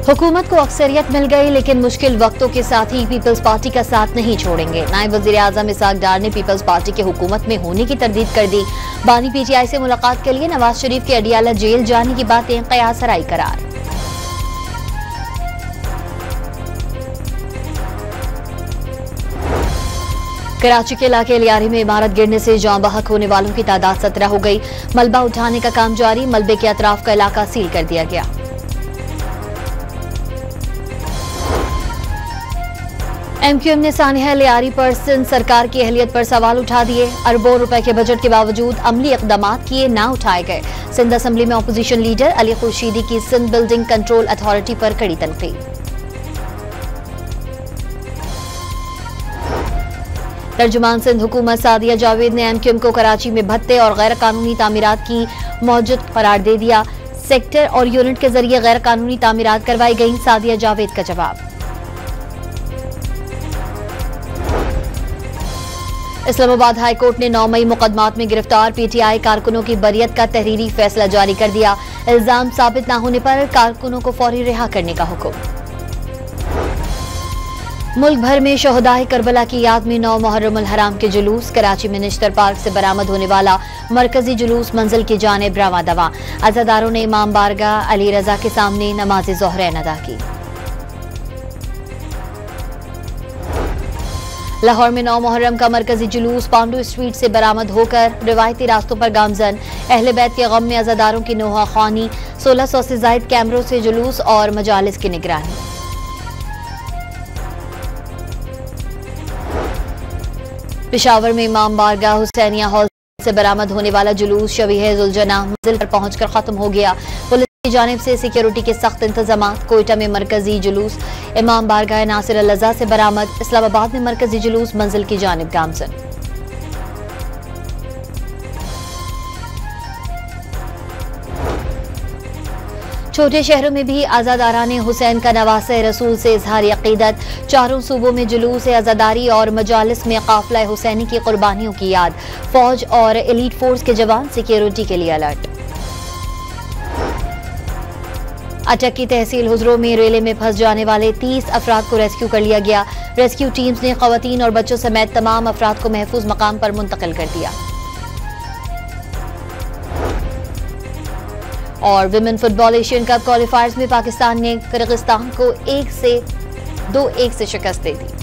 हुकूमत को अक्सरियत मिल गई, लेकिन मुश्किल वक्तों के साथ ही पीपल्स पार्टी का साथ नहीं छोड़ेंगे। नायब वजीर आजम इसाक डार ने पीपल्स पार्टी के हुकूमत में होने की तरदीद कर दी। बानी पीटीआई से मुलाकात के लिए नवाज शरीफ के अडियाला जेल जाने की बातें कयासराई करार। कराची के इलाके लियारी में इमारत गिरने से जाँ बहक होने वालों की तादाद 17 हो गई। मलबा उठाने का काम जारी, मलबे के अतराफ का इलाका सील कर दिया गया। एमक्यूएम ने सानिया लियारी पर सिंध सरकार की अहलियत पर सवाल उठा दिए। अरबों रुपए के बजट के बावजूद अमली इकदाम किए ना उठाए गए। सिंध असेंबली में अपोजिशन लीडर अली खुर्शीदी की सिंध बिल्डिंग कंट्रोल अथॉरिटी पर कड़ी तनकीद। तर्जुमान सिंध हुकूमत सादिया जावेद ने एमक्यूएम को कराची में भत्ते और गैर कानूनी तामीरात की मौजूद करार दे दिया। सेक्टर और यूनिट के जरिए गैर कानूनी तामीरात करवाई गई, सादिया जावेद का जवाब। इस्लामाबाद हाई कोर्ट ने 9 मई मुकदमात में गिरफ्तार पीटीआई कारकुनों की बरियत का तहरीरी फैसला जारी कर दिया। इल्जाम साबित न होने पर कारकुनों को फौरी रिहा करने का हुक्म। मुल्क भर में शहदाए करबला की याद में 9 मुहर्रम अल हराम के जुलूस। कराची में निश्तर पार्क से बरामद होने वाला मरकजी जुलूस मंजिल की जानिब रवां दवा। अज़ादारों ने इमाम बारगाह अली रजा के सामने नमाज ज़ोहरैन अदा की। लाहौर में 9 मुहर्रम का मरकजी जुलूस पांडू स्ट्रीट से बरामद होकर रिवायती रास्तों पर गामजन। अहले बैत के गम में अज़ादारों की नोहा ख़ानी। 1600 से जायद कैमरों से जुलूस और मजालिस की निगरानी। पेशावर में इमाम बारगाह हुसैनिया हॉल से बरामद होने वाला जुलूस शबीह जुलजना मंजिल पर पहुंचकर खत्म हो गया। पुलिस की जानिब से सिक्योरिटी के सख्त इंतजाम। कोयटा में मरकजी जुलूस इमाम बारगाह नासिर अल रज़ा से बरामद। इस्लामाबाद में मरकजी जुलूस मंजिल की जानिब गामजन। छोटे शहरों में भी आज़ादाराने हुसैन का नवासे रसूल से इजहार अकीदत। चारों सूबों में जुलूस आज़ादारी और मजालिस में काफिला हुसैनी की कुर्बानियों की याद। फौज और एलीट फोर्स के जवान सिक्योरिटी के लिए अलर्ट। अटक की तहसील हुजरो में रेले में फंस जाने वाले 30 अफराद को रेस्क्यू कर लिया गया। रेस्क्यू टीम्स ने खवातीन और बच्चों समेत तमाम अफराद को महफूज मकाम पर मुंतकिल कर दिया। और विमेन फुटबॉल एशियन कप क्वालिफायर्स में पाकिस्तान ने किर्गिस्तान को 2-1 से शिकस्त दे दी।